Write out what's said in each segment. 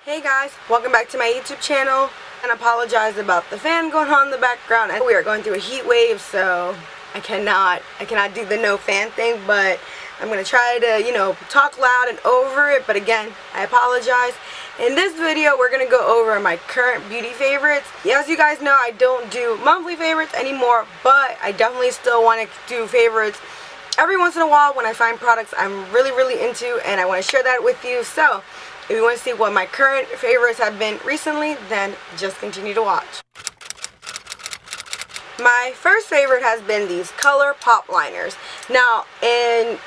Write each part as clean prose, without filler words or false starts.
Hey guys, welcome back to my YouTube channel, and I apologize about the fan going on in the background. We are going through a heat wave, so I cannot do the no fan thing, but I'm going to try to, talk loud and over it, but again, I apologize. In this video, we're going to go over my current beauty favorites. As you guys know, I don't do monthly favorites anymore, but I definitely still want to do favorites every once in a while when I find products I'm really into, and I want to share that with you. So if you want to see what my current favorites have been recently, then just continue to watch. My first favorite has been these colourpop liners. Now, in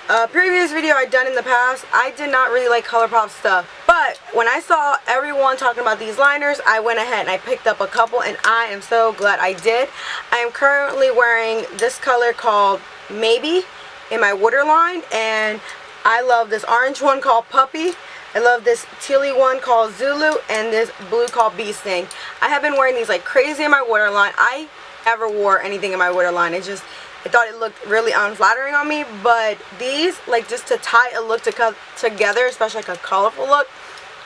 a previous video I'd done in the past, I did not really like colourpop stuff, but when I saw everyone talking about these liners, I went ahead and I picked up a couple, and I am so glad I did. I am currently wearing this color called Maybe in my waterline, and I love this orange one called Puppy. I love this tealy one called Zulu, and this blue called Bee Sting. I have been wearing these like crazy in my waterline. I never wore anything in my waterline. I thought it looked really unflattering on me, but these, like, just to tie a look together, especially like a colorful look,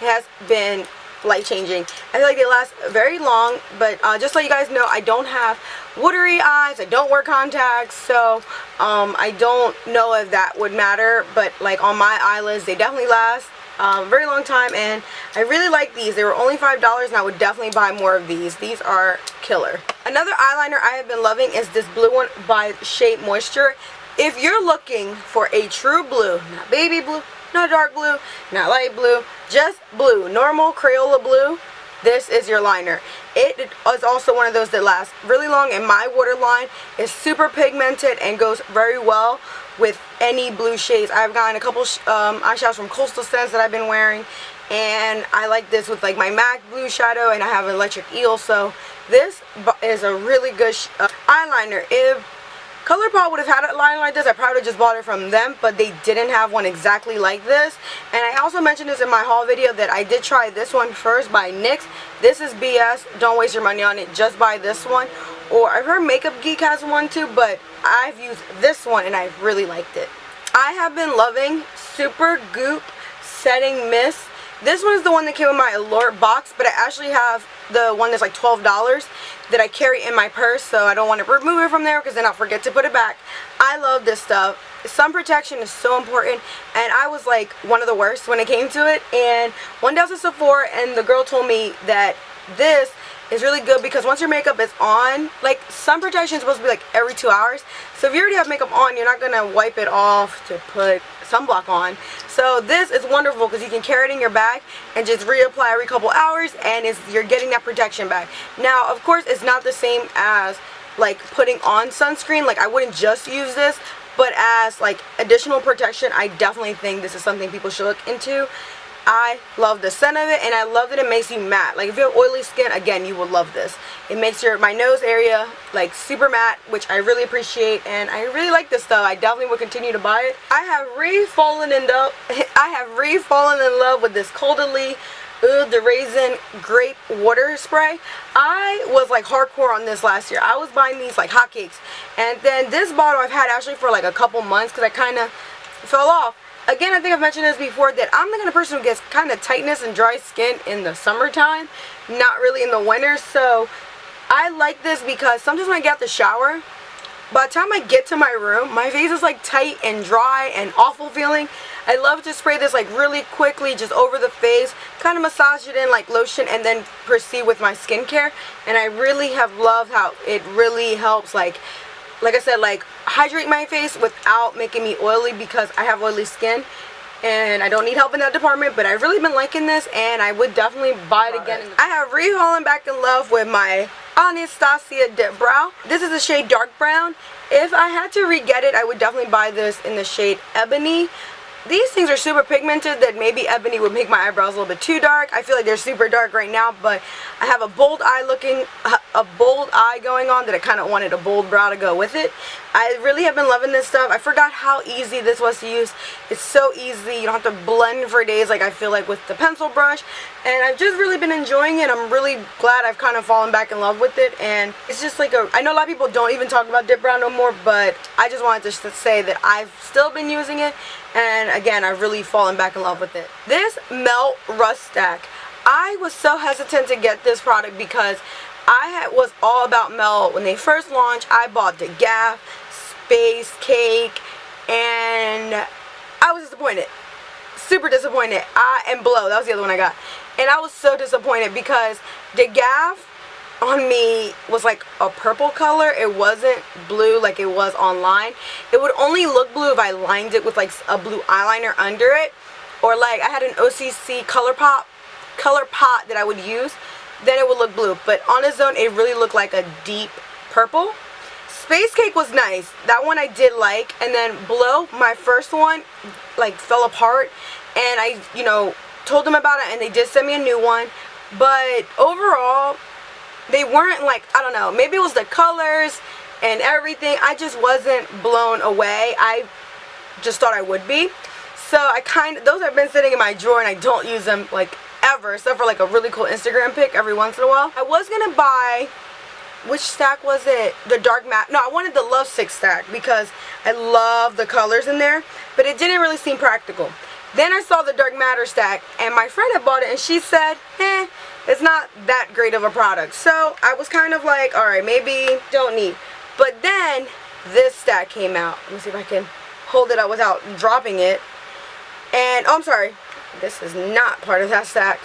it has been life-changing. I feel like they last very long, but just so you guys know, I don't have watery eyes, I don't wear contacts, so I don't know if that would matter, but like on my eyelids, they definitely last a very long time, and I really like these. They were only $5, and I would definitely buy more of these. These are killer. Another eyeliner I have been loving is this blue one by Shea Moisture. If you're looking for a true blue, not baby blue, not dark blue, not light blue, just blue, normal Crayola blue, this is your liner. It is also one of those that lasts really long, and my waterline is super pigmented and goes very well with any blue shades. I've gotten a couple eyeshadows from Coastal Scents that I've been wearing, and I like this with like my MAC blue shadow, and I have an electric eel, so this is a really good eyeliner. If Colourpop would have had a line like this, I probably would have just bought it from them, but they didn't have one exactly like this. And I also mentioned this in my haul video that I did try this one first by NYX. This is BS. Don't waste your money on it. Just buy this one. Or I've heard Makeup Geek has one too, but I've used this one and I really liked it. I have been loving Super Goop Setting Mist. This one is the one that came in my Alert box, but I actually have the one that's like $12 that I carry in my purse, so I don't want to remove it from there because then I'll forget to put it back. I love this stuff. Sun protection is so important, and I was like one of the worst when it came to it. And one day I was at Sephora, and the girl told me that this is really good because once your makeup is on, like, sun protection is supposed to be like every 2 hours. So if you already have makeup on, you're not going to wipe it off to put sunblock on. So this is wonderful because you can carry it in your bag and just reapply every couple hours, and you're getting that protection back. Now, of course, it's not the same as like putting on sunscreen. Like, I wouldn't just use this, but as like additional protection, I definitely think this is something people should look into. I love the scent of it, and I love that it makes you matte. Like, if you have oily skin, again, you will love this. It makes my nose area like super matte, which I really appreciate, and I really like this stuff. I definitely would continue to buy it. I have re-fallen in love with this caudalie the raisin grape water spray. I was like hardcore on this last year. I was buying these like hotcakes, and then this bottle I've had actually for like a couple months because I kind of fell off. Again, I think I've mentioned this before, that I'm the kind of person who gets kind of tightness and dry skin in the summertime, not really in the winter. So I like this because sometimes when I get out the shower, by the time I get to my room, my face is like tight and dry and awful feeling. I love to spray this like really quickly just over the face, kind of massage it in like lotion, and then proceed with my skincare. And I really have loved how it really helps, like I said, like hydrate my face without making me oily, because I have oily skin and I don't need help in that department. But I've really been liking this, and I would definitely buy it again. I have fallen back in love with my Anastasia dip brow. This is the shade dark brown. If I had to re-get it, I would definitely buy this in the shade ebony. These things are super pigmented that maybe ebony would make my eyebrows a little bit too dark. I feel like they're super dark right now, but I have a bold eye going on that I kind of wanted a bold brow to go with it. I really have been loving this stuff. I forgot how easy this was to use. It's so easy. You don't have to blend for days like I feel like with the pencil brush. And I've just really been enjoying it. I'm really glad I've kind of fallen back in love with it. And it's just like I know a lot of people don't even talk about dip brow no more, but I just wanted to say that I've still been using it. And again, I've really fallen back in love with it. This Melt Rust Stack. I was so hesitant to get this product because was all about Mel when they first launched. I bought the Gap, Space Cake, and I was disappointed. Super disappointed. And Blow, that was the other one I got. And I was so disappointed because the Gap on me was like a purple color. It wasn't blue like it was online. It would only look blue if I lined it with like a blue eyeliner under it, or like I had an OCC color pot that I would use, then it would look blue. But on its own, it really looked like a deep purple. Space Cake was nice. That one I did like. And then Blow, my first one, like fell apart. And I, told them about it, and they did send me a new one. But overall, they weren't like, I don't know, maybe it was the colors and everything. I just wasn't blown away. I just thought I would be. So those have been sitting in my drawer, and I don't use them like ever, except for like a really cool Instagram pic every once in a while. I was gonna buy, which stack was it? The dark matte. No, I wanted the Love Stick stack because I love the colors in there, but it didn't really seem practical. Then I saw the dark matter stack, and my friend had bought it, and she said, it's not that great of a product. So I was kind of like, alright, maybe don't need. But then this stack came out. Let me see if I can hold it up without dropping it. And, oh, I'm sorry, this is not part of that stack.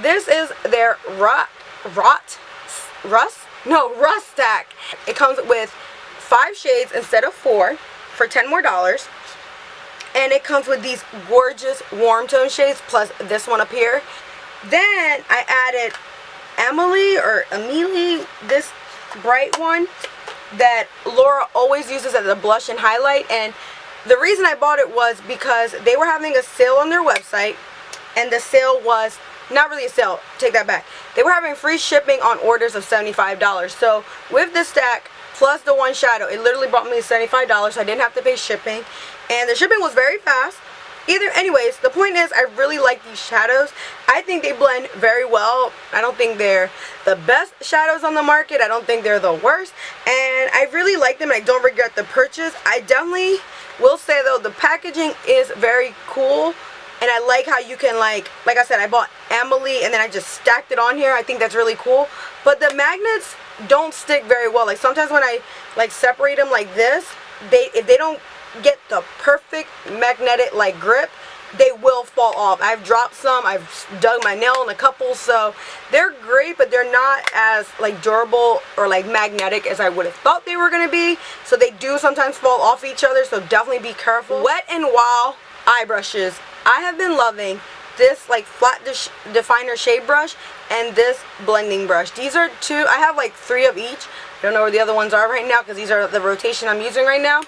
This is their Rust stack. It comes with 5 shades instead of 4 for $10 more. And it comes with these gorgeous warm tone shades plus this one up here. Then I added Amelie, this bright one that Laura always uses as a blush and highlight. And the reason I bought it was because they were having a sale on their website, and the sale was not really a sale, take that back. They were having free shipping on orders of $75. So with this stack plus the one shadow, it literally brought me $75, so I didn't have to pay shipping. And the shipping was very fast. Anyways, the point is, I really like these shadows. I think they blend very well. I don't think they're the best shadows on the market. I don't think they're the worst. And I really like them, and I don't regret the purchase. I definitely will say, though, the packaging is very cool. And I like how you can, like I said, I bought Amelie, and then I just stacked it on here. I think that's really cool. But the magnets don't stick very well. Like, sometimes when I, separate them like this, if they don't get the perfect magnetic grip, they will fall off. I've dropped some, I've dug my nail in a couple, so they're great, but they're not as durable or magnetic as I would have thought they were going to be. So they do sometimes fall off each other, so definitely be careful. Wet n Wild eye brushes. I have been loving this flat definer shade brush and this blending brush. These are two, I have 3 of each. I don't know where the other ones are right now because these are the rotation I'm using right now.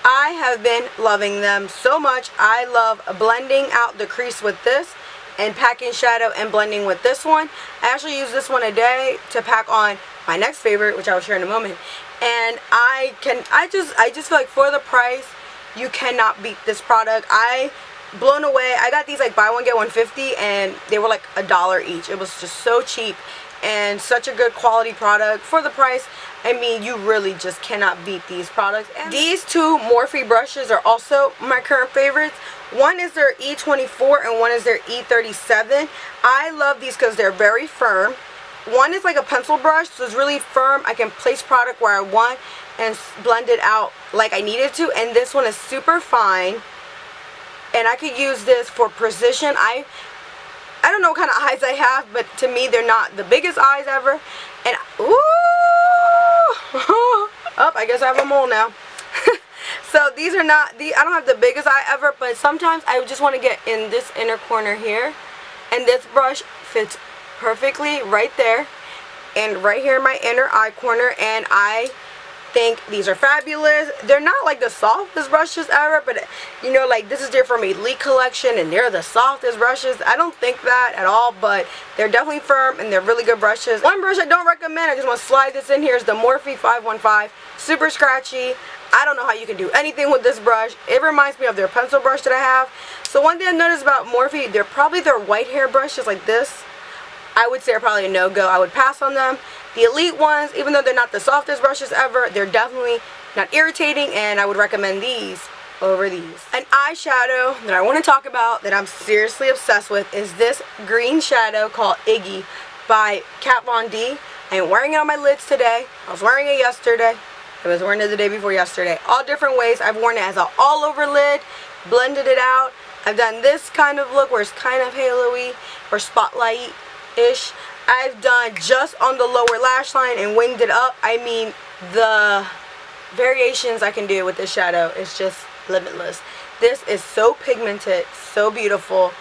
I have been loving them so much. I love blending out the crease with this and packing shadow and blending with this one. I actually use this one a day to pack on my next favorite, which I will share in a moment. And I just feel like for the price, you cannot beat this product. Blown away. I got these buy one get one 50, and they were $1 each. It was just so cheap and such a good quality product for the price. I mean, you really just cannot beat these products. And these two Morphe brushes are also my current favorites. One is their E24 and one is their E37. I love these because they're very firm. One is like a pencil brush, so it's really firm. I can place product where I want and blend it out like I needed to. And this one is super fine, and I could use this for precision. I don't know what kind of eyes I have, but to me they're not the biggest eyes ever. And ooh, oh, I guess I have a mole now. So these are not I don't have the biggest eye ever, but sometimes I just want to get in this inner corner here, and this brush fits perfectly right there and right here in my inner eye corner, and I think these are fabulous. They're not the softest brushes ever, but this is their from Elite collection and they're the softest brushes. I don't think that at all, but they're definitely firm and they're really good brushes. One brush I don't recommend, I just want to slide this in here, is the Morphe 515. Super scratchy. I don't know how you can do anything with this brush. It reminds me of their pencil brush that I have. So one thing I've noticed about Morphe, their white hair brushes like this, I would say are probably a no-go. I would pass on them. The Elite ones, even though they're not the softest brushes ever, they're definitely not irritating, and I would recommend these over these. An eyeshadow that I want to talk about that I'm seriously obsessed with is this green shadow called Iggy by Kat Von D. I am wearing it on my lids today. I was wearing it yesterday. I was wearing it the day before yesterday. All different ways. I've worn it as an all over lid, blended it out. I've done this kind of look where it's kind of halo-y or spotlight-ish. I've done just on the lower lash line and winged it up. I mean, the variations I can do with this shadow is just limitless. This is so pigmented, so beautiful.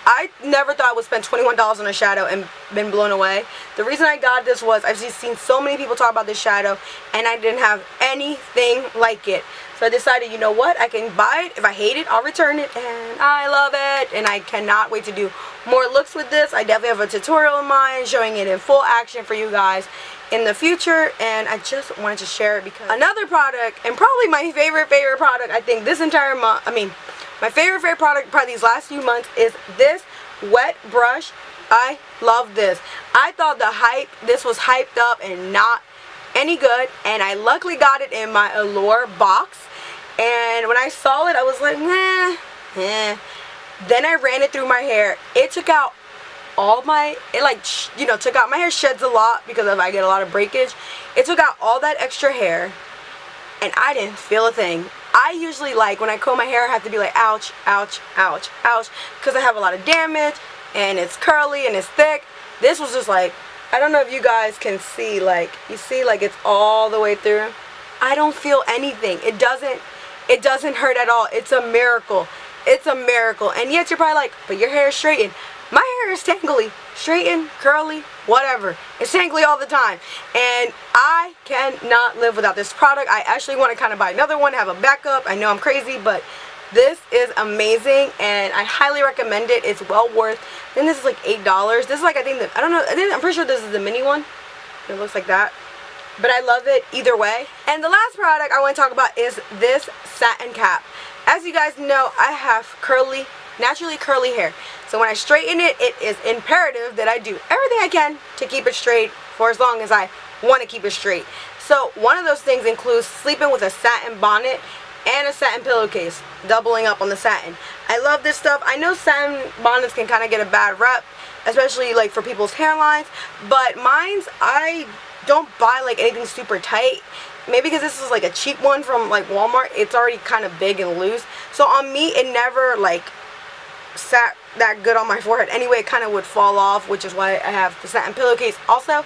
I never thought I would spend $21 on a shadow and been blown away. The reason I got this was I've just seen so many people talk about this shadow and I didn't have anything like it. So I decided, you know what, I can buy it. If I hate it, I'll return it, and I love it. And I cannot wait to do more looks with this. I definitely have a tutorial in mind showing it in full action for you guys in the future, and I just wanted to share it because another product, and probably my favorite product, I think this entire month, my favorite product probably these last few months is this wet brush. I love this. I thought this was hyped up and not any good, and I luckily got it in my Allure box, and when I saw it I was like, eh. Then I ran it through my hair. It took out all my, took out my hair. Sheds a lot because I get a lot of breakage. It took out all that extra hair and I didn't feel a thing. I usually, like, when I comb my hair, I have to be like, ouch, ouch, ouch, ouch, because I have a lot of damage and it's curly and it's thick. This was just like, I don't know if you guys can see, like, you see, like, it's all the way through. I don't feel anything. It doesn't hurt at all. It's a miracle. It's a miracle. And yet you're probably like, but your hair is straightened. My hair is tangly, straightened, curly, whatever. It's tangly all the time. And I cannot live without this product. I actually want to kind of buy another one, have a backup. I know I'm crazy, but this is amazing and I highly recommend it. It's well worth. Then this is like $8. This is like, I'm pretty sure this is the mini one. It looks like that. But I love it either way. And the last product I want to talk about is this Satin Cap. As you guys know, I have naturally curly hair. So when I straighten it, it is imperative that I do everything I can to keep it straight for as long as I want to keep it straight. So one of those things includes sleeping with a satin bonnet and a satin pillowcase, doubling up on the satin. I love this stuff. I know satin bonnets can kind of get a bad rep, especially like for people's hairlines, but mine's, I don't buy like anything super tight. Maybe because this is like a cheap one from like Walmart, it's already kind of big and loose. So on me, it never like sat that good on my forehead. Anyway, it kind of would fall off, which is why I have the satin pillowcase also.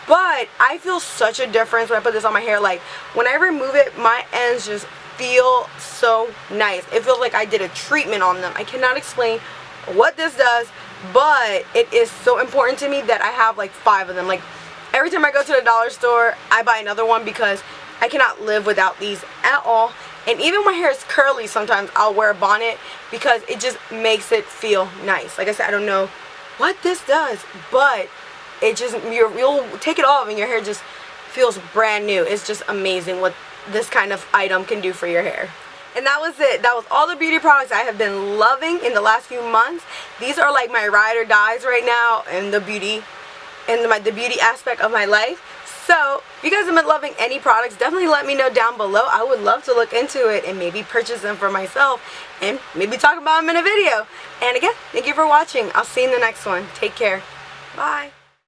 But I feel such a difference when I put this on my hair. Like when I remove it, my ends just feel so nice. It feels like I did a treatment on them. I cannot explain what this does, but it is so important to me that I have like 5 of them. Like every time I go to the dollar store, I buy another one because I cannot live without these at all. And even when my hair is curly, sometimes I'll wear a bonnet because it just makes it feel nice. Like I said, I don't know what this does, but it just, you'll take it off and your hair just feels brand new. It's just amazing what this kind of item can do for your hair. And that was it. That was all the beauty products I have been loving in the last few months. These are like my ride or dies right now in the beauty aspect of my life. So if you guys have been loving any products, definitely let me know down below. I would love to look into it and maybe purchase them for myself and maybe talk about them in a video. And again, thank you for watching. I'll see you in the next one. Take care. Bye.